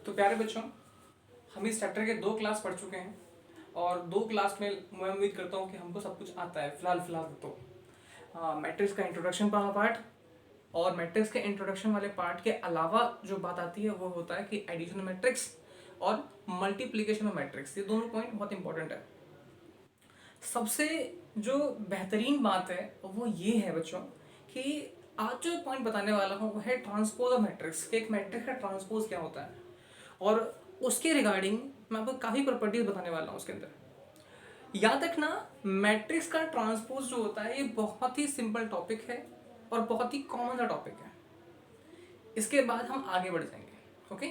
तो प्यारे बच्चों, हम इस चैप्टर के 2 क्लास पढ़ चुके हैं और 2 क्लास में मैं उम्मीद करता हूँ कि हमको सब कुछ आता है फिलहाल तो मैट्रिक्स का इंट्रोडक्शन वाला पार्ट और मैट्रिक्स के इंट्रोडक्शन वाले पार्ट के अलावा जो बात आती है वो होता है कि एडिशन मैट्रिक्स और मल्टीप्लिकेशन ऑफ मैट्रिक्स, ये दोनों पॉइंट बहुत इंपॉर्टेंट है। सबसे जो बेहतरीन बात है वो ये है बच्चों कि आज जो पॉइंट बताने वाला हूँ वो है ट्रांसपोज ऑफ मैट्रिक्स, कि एक मैट्रिक्स का ट्रांसपोज क्या होता है और उसके रिगार्डिंग मैं आपको काफ़ी प्रॉपर्टीज बताने वाला हूँ उसके अंदर। याद रखना, मैट्रिक्स का ट्रांसपोज जो होता है ये बहुत ही सिंपल टॉपिक है और बहुत ही कॉमन सा टॉपिक है। इसके बाद हम आगे बढ़ जाएंगे। ओके,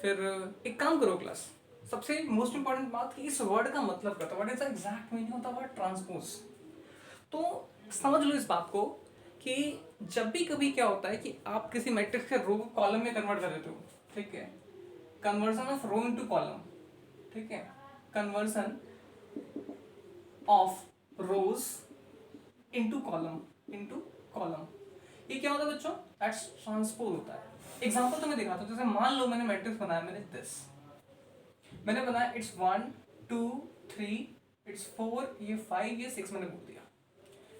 फिर एक काम करो क्लास, सबसे मोस्ट इंपॉर्टेंट बात कि इस वर्ड का मतलब क्या होता है, what is the exact meaning of the word transpose. तो समझ लो इस बात को कि जब भी कभी क्या होता है कि आप किसी मैट्रिक्स के रो को कॉलम में कन्वर्ट कर देते हो, ठीक है, conversion of row into column, ठीक है, conversion of rows into column, ये क्या होता है बच्चों, दैट्स ट्रांसपोज होता है। एग्जांपल तो मैं दिखाता हूँ, जैसे मान लो मैंने मैट्रिक्स बनाया, मैंने बनाया इट्स 1 2 3, इट्स 4, ये 5, ये 6 मैंने बोल दिया,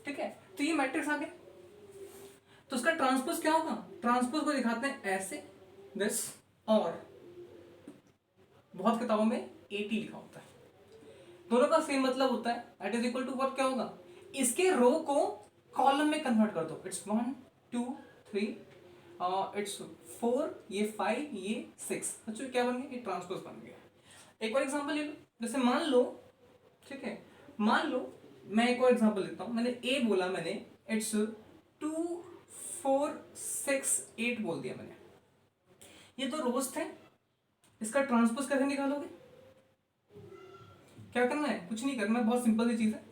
ठीक है। तो ये मैट्रिक्स आ गया, तो उसका ट्रांसपोज क्या होगा, ट्रांसपोज को दिखाते हैं ऐसे, दिस, और बहुत किताबों में 80 लिखा होता है, दोनों का सेम मतलब होता है, that is equal to what, क्या होगा, इसके रो को कॉलम में कन्वर्ट कर दो, इट्स 1 2 3, इट्स 4, ये 5, ये 6, अच्छा क्या बन गया, ये ट्रांसपोज बन गया। एक और एग्जांपल ले लो, जैसे मान लो, ठीक है, मान लो मैं एक और एग्जांपल लेता हूं, मैंने ए बोला, मैंने इट्स 2 4 6 8 बोल दिया मैंने, ये तो रोज थे, इसका ट्रांसपोज कैसे निकालोगे, क्या करना है, कुछ नहीं करना है, बहुत सिंपल सी चीज है,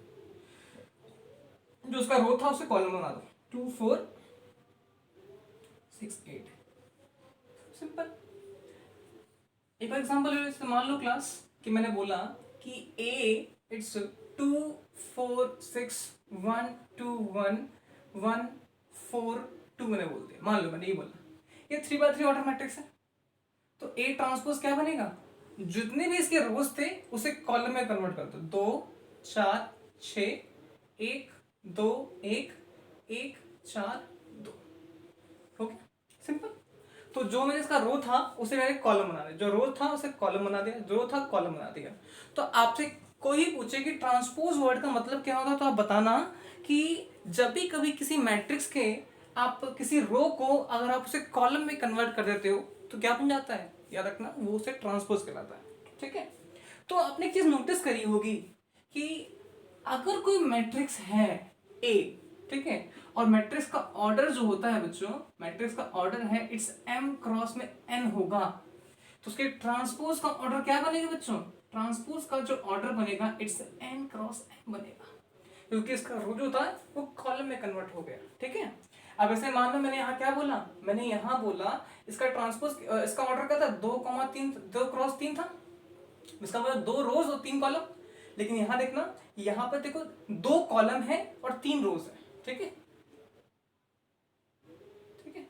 जो उसका रो था उसे कॉलम बना दो, 2 4 6 8, सिंपल। एक और एग्जांपल ले लो, मान लो क्लास कि मैंने बोला कि ए इट्स 2 4 6 1 2 1 1 4 2 मैंने बोल दिया, मान लो मैंने ये बोला, ये 3x3 ऑर्डर मैट्रिक्स है, तो ए ट्रांसपोज क्या बनेगा, जितने भी इसके रोज थे उसे कॉलम में कन्वर्ट कर दो, 2 4 6 1 2 1 1 4 2, ओके, सिंपल। तो जो मैंने इसका रो था उसे मैंने कॉलम बना दिया, जो रो था उसे कॉलम बना दिया, जो रो था कॉलम बना दिया। तो आपसे कोई पूछे कि ट्रांसपोज वर्ड का मतलब क्या होता है, तो आप बताना कि जब भी कभी किसी मैट्रिक्स के आप किसी रो को अगर आप उसे कॉलम में कन्वर्ट कर देते हो तो क्या बन जाता है, याद रखना वो उसे ट्रांसपोज कहलाता है, ठीक है। तो आपने एक चीज नोटिस करी होगी कि अगर कोई मैट्रिक्स है ए, ठीक है, और मैट्रिक्स का ऑर्डर जो होता है बच्चों, मैट्रिक्स का ऑर्डर है इट्स m क्रॉस में n होगा, तो उसके ट्रांसपोज का ऑर्डर क्या बनेगा बच्चों, ट्रांसपोज का जो ऑर्डर बनेगा इट्स n क्रॉस n बनेगा, क्योंकि इसका रो जो था वो कॉलम में कन्वर्ट हो गया, ठीक है। अब ऐसे मान लो मैंने यहाँ क्या बोला, मैंने यहाँ बोला इसका ट्रांसपोज, इसका ऑर्डर क्या था, 2,3, 2 क्रॉस 3 था, इसका मतलब 2 रोज और 3 कॉलम, लेकिन यहां देखना, यहां पर देखो 2 कॉलम है और 3 रोज है, ठीक है, ठीक है,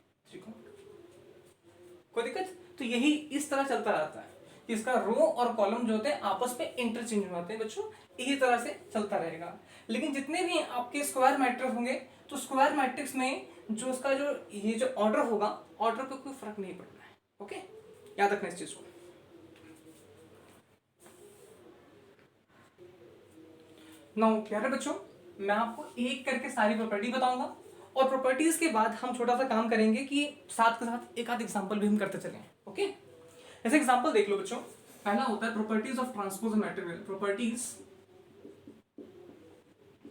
कोई दिक्कत। तो यही इस तरह चलता रहता है कि इसका रो और कॉलम जो होते हैं आपस में इंटरचेंज हो जाते हैं बच्चों, इसी तरह से चलता रहेगा। लेकिन जितने भी आपके स्क्वायर मैट्रिक्स होंगे तो स्क्वायर मैट्रिक्स में जो उसका जो ये जो ऑर्डर होगा, ऑर्डर पे कोई फर्क नहीं पड़ना है, ओके, याद रखना इस चीज को। नाउ प्यारे बच्चों, मैं आपको एक करके सारी प्रॉपर्टी बताऊंगा और प्रॉपर्टीज के बाद हम छोटा सा काम करेंगे कि साथ के साथ एक आध एग्जांपल भी हम करते चलें, ओके। जैसे एग्जांपल देख लो बच्चों, पहला होता है properties of transpose matrix, properties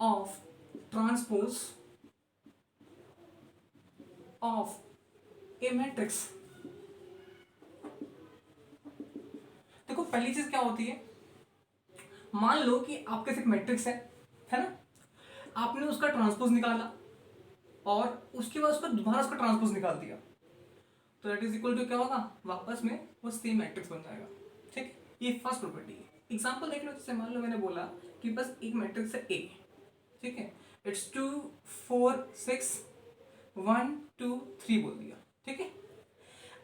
of transpose of A matrix. देखो पहली चीज क्या होती है, मान लो कि आपके पास एक मैट्रिक्स है ना, आपने उसका ट्रांसपोज निकाला और उसके बाद उसका दोबारा उसका ट्रांसपोज निकाल दिया, तो दैट इज इक्वल टू क्या होगा, वापस में वो सेम मैट्रिक्स बन जाएगा, ठीक। ये फर्स्ट प्रॉपर्टी है। एग्जांपल देख लो, जैसे मान लो मैंने बोला कि बस एक मैट्रिक्स है ए, ठीक है, इट्स 2 4 6 1 2 3 बोल दिया, ठीक है।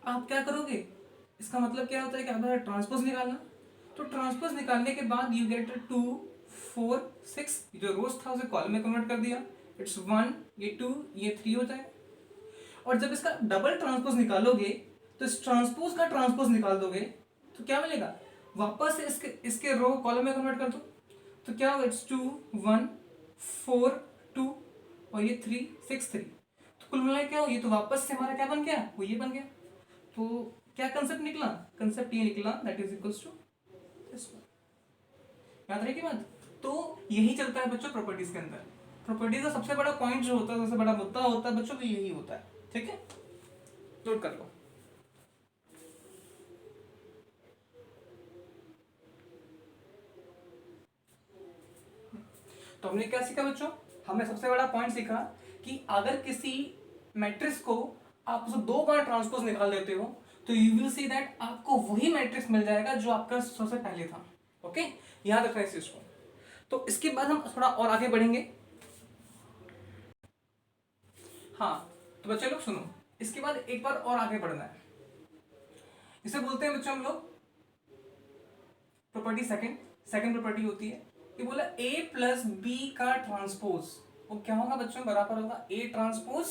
आप क्या करोगे, इसका मतलब क्या होता है कि अगर ट्रांसपोज निकालना, तो ट्रांसपोज निकालने के बाद यू गेट 2 4 6, जो रोज था उसे कॉलम में कन्वर्ट कर दिया, इट्स 1, ये 2, ये 3 हो जाएगा। और जब इसका डबल ट्रांसपोज निकालोगे तो इस ट्रांसपोज का ट्रांसपोज निकाल दोगे तो क्या मिलेगा, वापस से इसके रो कॉलम में कन्वर्ट कर दो, तो क्या होगा, इट्स 2 1 4 2 और ये 3 6 3। तो कुल मिला क्या हो, ये तो वापस से हमारा क्या बन गया, वो ये बन गया। तो क्या कंसेप्ट निकला, कंसेप्ट ये निकला that is equals to this one. याद रहेगी बात। तो यही चलता है बच्चों प्रॉपर्टीज के अंदर। प्रॉपर्टीज का सबसे बड़ा पॉइंट जो होता है, सबसे बड़ा मुद्दा होता है बच्चों, यही होता है। ठीक है, नोट कर लो। तो हमने क्या सीखा बच्चों, हमने सबसे बड़ा पॉइंट सीखा कि अगर किसी मैट्रिक्स को आप उसे 2 बार ट्रांसपोज निकाल देते हो तो यू विल सी दैट आपको वही मैट्रिक्स मिल जाएगा जो आपका सबसे पहले था। ओके, याद रखना इस चीज को। तो इसके बाद हम थोड़ा और आगे बढ़ेंगे। हाँ, तो बच्चे लोग सुनो, इसके बाद एक बार और आगे बढ़ना है। इसे बोलते हैं बच्चों हम लोग प्रॉपर्टी सेकंड प्रॉपर्टी होती है। ये बोला a प्लस बी का ट्रांसपोज, वो क्या होगा बच्चों, बराबर होगा a ट्रांसपोज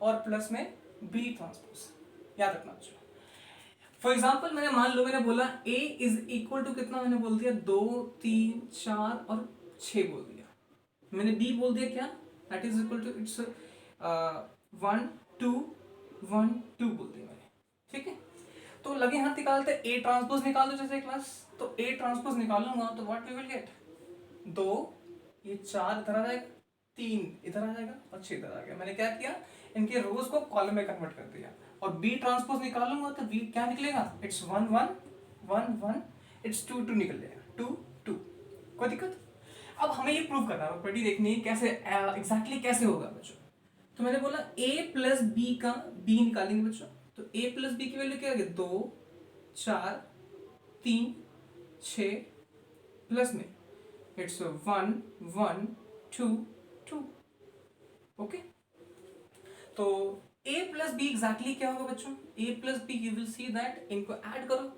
और प्लस में b ट्रांसपोज। याद रखना बच्चों। फॉर एग्जाम्पल मैंने मान लो मैंने बोला a इज इक्वल टू कितना, मैंने बोल दिया 2 3 4 और 6 बोल दिया। मैंने b बोल दिया क्या, that is equal to its 1 2 1 2 बोल दिया मैंने। ठीक है, तो लगे हाथ निकालते, ए ट्रांसपोज निकाल दो जैसे क्लास। तो ए ट्रांसपोज निकालूंगा तो व्हाट वी विल गेट, 2, ये 4 इधर आ जाएगा, 3 इधर आ जाएगा और 6 इधर आ गया। मैंने क्या किया, इनके रोज को कॉलम में कन्वर्ट कर दिया। और बी ट्रांसपोज निकालूंगा तो बी क्या निकलेगा, इट्स 1 1 1 1, इट्स 2 2 निकल जाएगा, 2 2। कोई दिक्कत। अब हमें ये प्रूव करना है, प्रॉपर्टी देखनी है कैसे एग्जैक्टली कैसे होगा बच्चों। तो मैंने बोला a प्लस बी का b निकालेंगे बच्चों। तो a प्लस बी की वैल्यू क्या है, 2 4 3 6 प्लस में इट्स 1 1 2 2। ओके, तो a प्लस बी एग्जैक्टली क्या होगा बच्चों, a plus B you will see that इनको ऐड करो,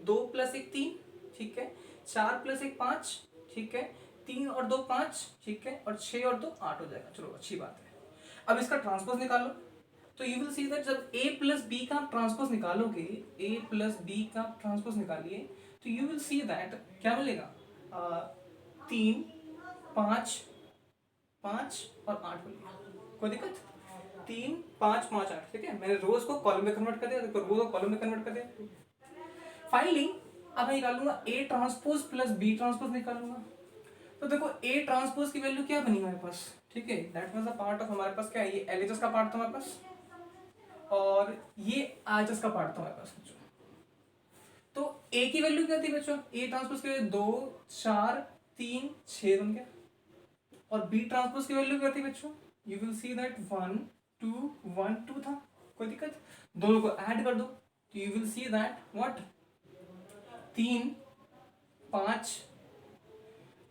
2 प्लस 1 3, ठीक है, 4 प्लस 1 5, ठीक है, 3 और 2 5, ठीक है, और 6 और 2 8 हो जाएगा। चलो अच्छी बात है। अब इसका ट्रांसपोज निकालो, तो यू विल सी दैट जब a प्लस बी का ट्रांसपोज निकालोगे, a प्लस बी का ट्रांसपोज निकालिए तो यू विल सी दैट क्या मिलेगा, 3 5 5 और 8 मिलेगा। कोई दिक्कत, 3 5 5 8। ठीक है, मैंने रोज को कॉलम में कन्वर्ट कर दिया, देखो रोज को कॉलम में कन्वर्ट कर दिया। फाइनली अब मैं निकालूंगा a transpose plus b transpose निकालूंगा। तो देखो a ट्रांसपोज की वैल्यू क्या बनी हमारे पास, ठीक है, that was the part of हमारे पास क्या है, ये एलएचएस का पार्ट था हमारे पास और ये आरएचएस का पार्ट था हमारे पास बच्चों। तो a की वैल्यू क्या थी बच्चों, a ट्रांसपोज की वैल्यू 2 4 3 6 बन गया। और b ट्रांसपोज की वैल्यू क्या थी बच्चों, यू विल सी दैट 1 2 1 2 था। कोई दिक्कत, दोनों को ऐड कर दो तो you will see that what, 3 5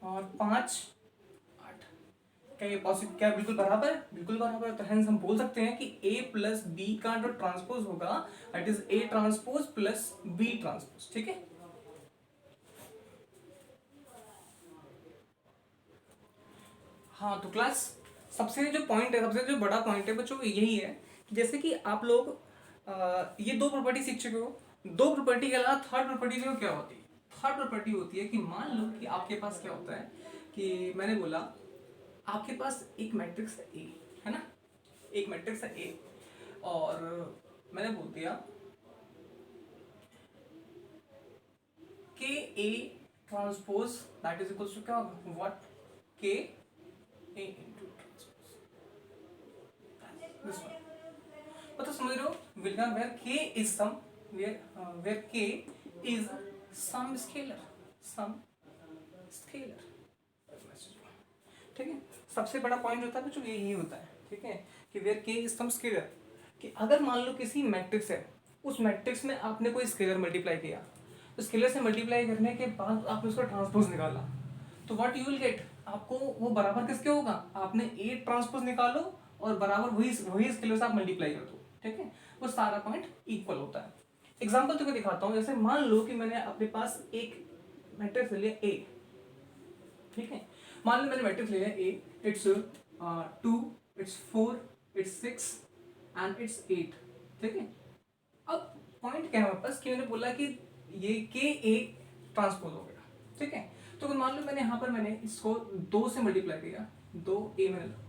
और 5 8। क्या ये पॉसिबल, क्या बिल्कुल बराबर है, बिल्कुल बराबर है। तो हेंस हम बोल सकते हैं कि a प्लस बी का जो ट्रांसपोज होगा that is a transpose plus b transpose. ठीक है, हाँ तो क्लास सबसे जो पॉइंट है, सबसे जो बड़ा पॉइंट है बच्चों यही है कि जैसे कि आप लोग ये 2 प्रॉपर्टी सीख चुके हो, 2 प्रॉपर्टी के अलावा थर्ड प्रॉपर्टी जो क्या होती है, थर्ड प्रॉपर्टी होती है कि मान लो कि आपके पास क्या होता है कि मैंने बोला आपके पास एक मैट्रिक्स है ए, है ना, एक मैट्रिक्स है ए और मैंने बोल दिया K A transpose that is equals to क्या होगा, what, K A into transpose this one. मतलब समझ रहे हो, विलगन where K is some, where K is some scalar, some scalar. ठीक है, सबसे बड़ा पॉइंट होता है बच्चों यही होता है। ठीक है, कि where K is some scalar, कि अगर मान लो किसी मैट्रिक्स है, उस मैट्रिक्स में आपने कोई स्केलर मल्टीप्लाई किया, तो स्केलर से मल्टीप्लाई करने के बाद आपने उसका ट्रांसपोज निकाला, तो व्हाट यू विल गेट, आपको वो बराबर किसके होगा, आपने ए ट्रांसपोज निकालो और बराबर वही वही स्केलर से आप मल्टीप्लाई कर दो। ठीक है, वो सारा पॉइंट इक्वल होता है। एग्जाम्पल तुमको दिखाता हूँ। जैसे मान लो कि मैंने अपने पास एक मैट्रिक्स ले लिया ए, ठीक है, मान लो मैंने मैट्रिक्स ले लिया A, it's 2, it's 4, it's 6 and it's 8, ठीक है। अब पॉइंट क्या है मेरे पास कि मैंने बोला कि ये के ए ट्रांसपोज हो गया, ठीक है। तो अगर मान लो मैंने यहाँ पर मैंने इसको 2 से मल्टीप्लाई किया, 2 ए मैंने ला,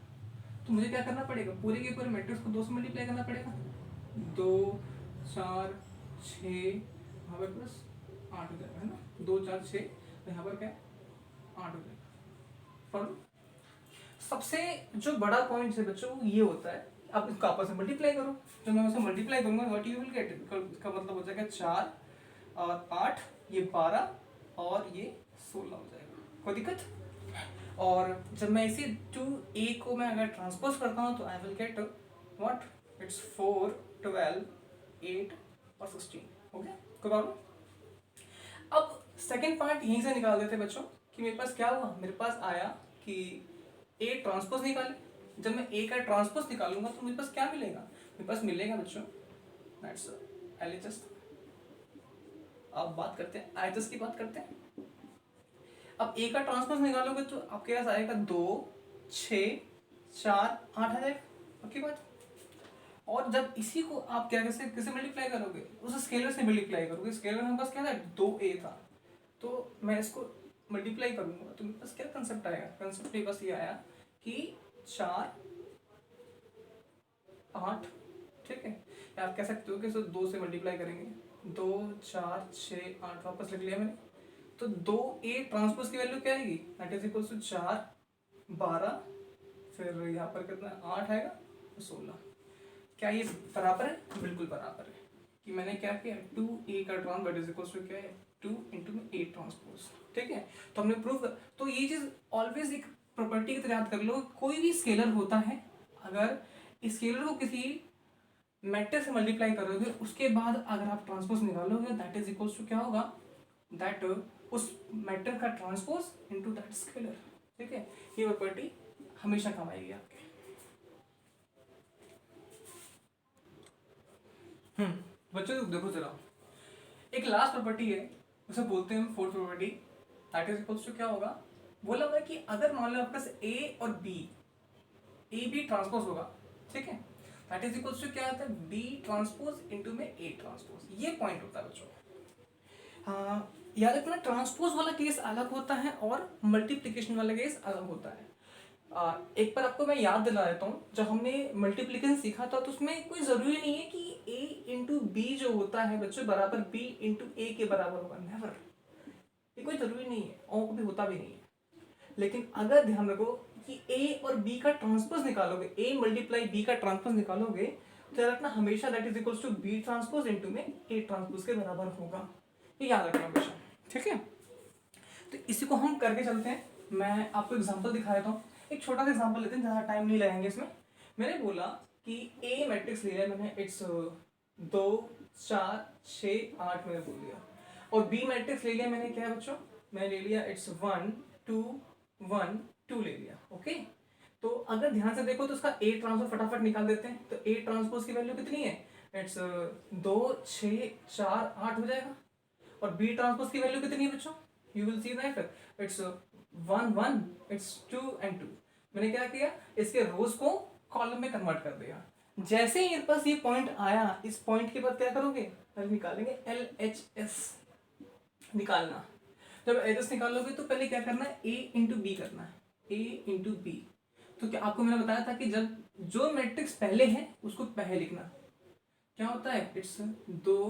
तो मुझे क्या करना पड़ेगा, पूरे के पूरे मैट्रिक्स को 2 से मल्टीप्लाई करना पड़ेगा। 2 4 6 यहाँ पर प्लस 8 हो जाएगा, है ना, 2 4 6, यहाँ पर क्या 8 हो जाएगा। फॉलो। सबसे जो बड़ा पॉइंट है बच्चों ये होता है, आप इसको आपस में मल्टीप्लाई करो। जब मैं उसे मल्टीप्लाई करूंगा व्हाट यू विल गेट, इसका मतलब हो जाएगा 4 और 8, ये 12 और ये 16 हो जाएगा, कोई दिक्कत। और जब मैं इसी 2a को मैं अगर ट्रांसपोज करता हूँ तो I will get what, it's 4 12 8 और 16, हो गया, कोई प्रॉब्लम। अब सेकेंड पार्ट यहीं से निकाल देते बच्चों कि मेरे पास क्या हुआ, मेरे पास आया कि ए ट्रांसपोज निकाले। जब मैं ए का ट्रांसपोज निकालूंगा तो मेरे पास क्या मिलेगा, मेरे पास मिलेगा बच्चों दैट्स एलएचएस। अब बात करते हैं एलएचएस की, बात करते हैं। अब ए का ट्रांसपोज निकालोगे तो आपके पास आएगा 2 6 4 8 आ जाएगा, ओके बात। और जब इसी को आप क्या कैसे कैसे मल्टीप्लाई करोगे, उस स्केलर से मल्टीप्लाई करोगे। स्केलर में पास क्या था, 2a था, तो मैं इसको मल्टीप्लाई करूंगा तो मेरे पास क्या कंसेप्ट आएगा, कंसेप्ट मेरे पास ये आया कि 4 8, ठीक है। या आप कह सकते हो कि इसको 2 से मल्टीप्लाई करेंगे, 2 4 6 8 वापस लिख लिया मैंने। तो 2a ट्रांसपोज की वैल्यू क्या आएगी, दैट इज इक्वल टू 4 12, फिर यहाँ पर कितना 8 आएगा 16। क्या ये बराबर है, बिल्कुल बराबर है। कि मैंने क्या किया, 2a का trans that is equal to क्या है 2 इंटू a ट्रांसपोज, ठीक है। तो हमने प्रूव, तो ये चीज ऑलवेज एक प्रॉपर्टी की तरह याद कर लो, कोई भी स्केलर होता है, अगर स्केलर को किसी मैट्रिक्स से मल्टीप्लाई करोगे उसके बाद अगर आप ट्रांसपोज निकालोगे दैट इज इक्वल टू क्या होगा, दैट उस मैट्रिक्स का ट्रांसपोज इनटू दैट स्केलर, ठीक है। ये प्रॉपर्टी हमेशा काम आएगी आपके। बच्चों देखो जरा, एक लास्ट प्रॉपर्टी है, उसे बोलते हैं fourth property, that is equals to क्या होगा, बोला हुआ है कि अगर मान लो आपके पास ए और बी, ए बी ट्रांसपोज होगा, ठीक है, दैट इज इक्वल्स टू क्या होता है, बी ट्रांसपोज इनटू में ए ट्रांसपोज। ये पॉइंट होता है बच्चों। हाँ, याद रखना ट्रांसपोज वाला केस अलग होता है और मल्टीप्लिकेशन वाला केस अलग होता है। एक बार आपको मैं याद दिला देता हूँ, जब हमने मल्टीप्लिकेशन सीखा था तो उसमें कोई ज़रूरी नहीं है कि a इंटू बी जो होता है बच्चों बराबर b इंटू ए के बराबर होगा, नेवर, ये कोई ज़रूरी नहीं है और कभी होता भी नहीं है। लेकिन अगर ध्यान रखो कि a और b का ट्रांसपोज निकालोगे, a मल्टीप्लाई b का ट्रांसपोज निकालोगे तो याद रखना हमेशा that is equals to B transpose into में a ट्रांसपोज के बराबर होगा, ये याद रखना हमेशा, ठीक है। तो इसी को हम करके चलते हैं। मैं आपको एग्जाम्पल दिखा देता हूँ, एक छोटा सा एग्जांपल लेते हैं, ज़्यादा टाइम नहीं लगाएंगे इसमें। मैंने बोला कि ए मैट्रिक्स लिया मैंने, इट्स 2 4 6 8 मैंने बोल दिया, और बी मैट्रिक्स ले लिया मैंने, क्या है बच्चों, मैंने ले लिया इट्स 1 2 1 2 ले लिया, ओके। तो अगर ध्यान से देखो तो उसका ए ट्रांसपोज फटाफट निकाल देते हैं। तो ए ट्रांसपोज की वैल्यू कितनी है, इट्स 2 6 4 8 हो जाएगा। और बी ट्रांसपोज की वैल्यू कितनी है बच्चों, you will see that it's 1 1, it's 2 and 2। मैंने क्या किया, इसके रोज को कॉलम में कन्वर्ट कर दिया। जैसे ही मेरे पास ये पॉइंट आया, इस पॉइंट के बाद क्या करोगे, पहले निकालेंगे LHS निकालना। जब LHS निकालोगे तो पहले क्या करना है, A इंटू बी करना है, A इंटू बी। तो क्या आपको मैंने बताया था कि जब जो मैट्रिक्स पहले है उसको पहले लिखना, क्या होता है, इट्स 2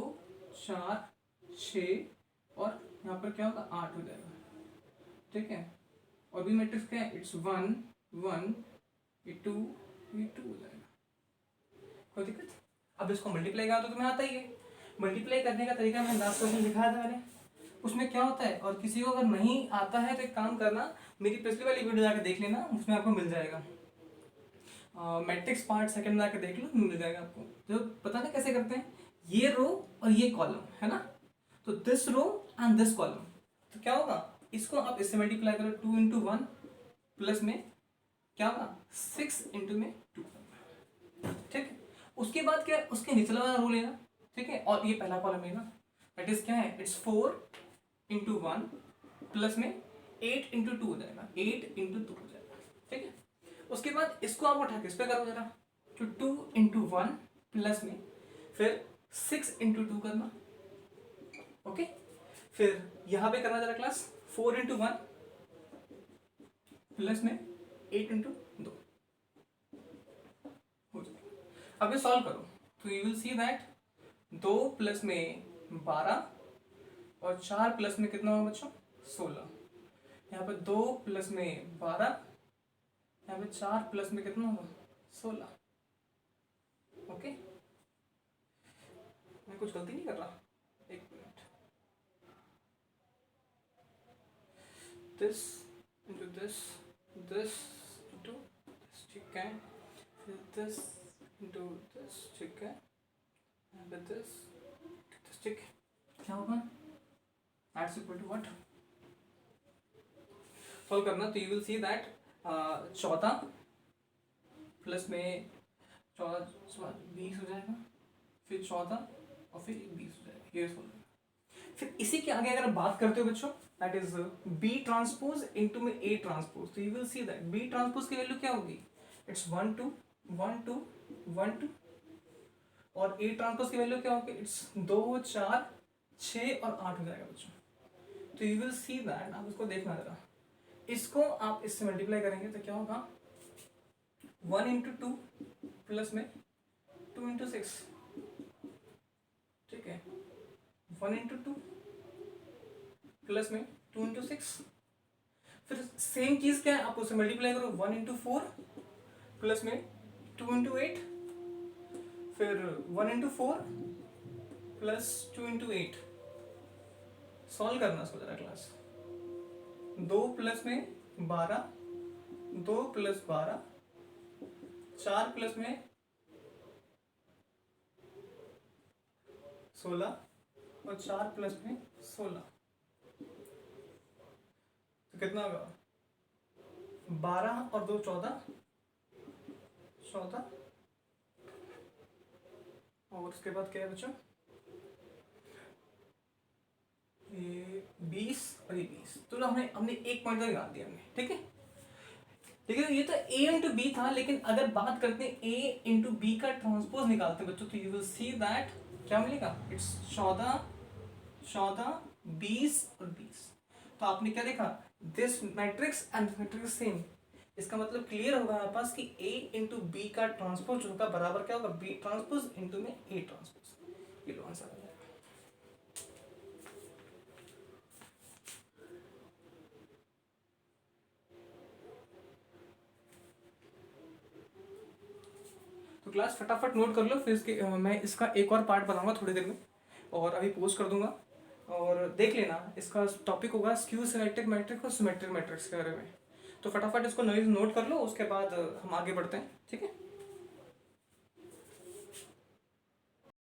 4 6 और यहाँ पर क्या होगा 8 हो जाएगा, ठीक है। और बी मैट्रिक्स क्या है, इट्स 1 1 ये 2 हो जाएगा, कोई दिक्कत। अब इसको मल्टीप्लाई करा तो तुम्हें आता ही है। मल्टीप्लाई करने का तरीका मैं लास्ट क्वेश्चन दिखाया था मैंने, उसमें क्या होता है, और किसी को अगर नहीं आता है तो एक काम करना, मेरी पिछली वाली वीडियो जाकर देख लेना, उसमें आपको मिल जाएगा। मैट्रिक्स पार्ट सेकंड में जाकर देख लो, मिल जाएगा आपको। जो पता ना कैसे करते हैं, ये रो और ये कॉलम है ना, तो this row and this column, तो क्या होगा, इसको आप इससे मल्टीप्लाई करो 2 इंटू 1 प्लस में क्या होगा 6 इंटू में 2, ठीक है। उसके बाद क्या, उसके निचला वाला रो लेना, ठीक है, और ये पहला कॉलम है ना, दैट इज क्या है, इट्स 4 इंटू 1 प्लस में 8 इंटू 2 हो जाएगा, 8 इंटू 2 हो जाएगा। ठीक है, उसके बाद इसको आप उठा के इस पे करो जरा, तो 2 इंटू 1 प्लस में फिर 6 इंटू 2 करना। ओके, फिर यहां पे करना जरा क्लास 4 इंटू 1 प्लस में 8 इंटू 2 हो जाएगा। अब ये सॉल्व करो तो you will see that 2 plus में 12 और 4 प्लस में कितना होगा बच्चों, 16। यहाँ पे 2 प्लस में 12, यहाँ पे 4 प्लस में कितना होगा, 16। ओके, मैं कुछ गलती नहीं कर रहा, एक minute, this into this, this into this, ठीक है, फिर दिस इंटू दिस, ठीक है, यहाँ पे दिस, ठीक है, क्या होगा, that's equal to what, solve करना तो you will see that 14 plus में 14 20 हो जाएगा, फिर 14 और फिर 20 हो जाएगा, ये सॉल्व। फिर इसी के आगे अगर बात करते हो बच्चों, that is B transpose into में ए ट्रांसपोज, तो you will see that B transpose की वैल्यू क्या होगी, इट्स 1 2 1 2 1 2, और ए ट्रांसपोज की वैल्यू क्या होगी, इट्स 2 4 6 और 8 हो जाएगा बच्चों। तो यू विल सी दैट, आप इसको देखना जरा, इसको आप इससे मल्टीप्लाई करेंगे तो क्या होगा, 1 इंटू 2 प्लस में 2 इंटू 6, ठीक है, 1 इंटू 2 प्लस में 2 इंटू 6, फिर सेम चीज क्या है, आप उसे मल्टीप्लाई करो 1 इंटू 4 प्लस में 2 इंटू 8, फिर 1 इंटू 4 प्लस 2 इंटू 8, सॉल्व करना इसको जरा क्लास, 2 प्लस में 12, 2 प्लस 12, 4 प्लस में 16 और 4 प्लस में 16, तो कितना होगा, 12 और 2 14, 14, और उसके बाद क्या है बच्चों, ये 20 और ये 20, तो हमने एक पॉइंट निकाल दिया हमने, ठीक है। ठीक है, ये तो a इंटू बी था, लेकिन अगर बात करते हैं a इंटू बी का ट्रांसपोज निकालते हैं बच्चों, तो यू विल सी दैट क्या मिलेगा, इट्स 14 14 20 और 20। तो आपने क्या देखा, this matrix and matrix same, इसका मतलब क्लियर होगा हमारे पास कि a इंटू बी का ट्रांसपोज होगा बराबर क्या होगा, b ट्रांसपोज इंटू में a ट्रांसपोज। ये लो आंसर आ जाएगा। तो क्लास फटाफट नोट कर लो, फिर मैं इसका एक और पार्ट बनाऊंगा थोड़ी देर में, और अभी पोस्ट कर दूंगा, और देख लेना, इसका टॉपिक होगा स्क्यू सिमेट्रिक मैट्रिक्स और सिमेट्रिक मैट्रिक्स के बारे में। तो फटाफट इसको नोट कर लो, उसके बाद हम आगे बढ़ते हैं, ठीक है।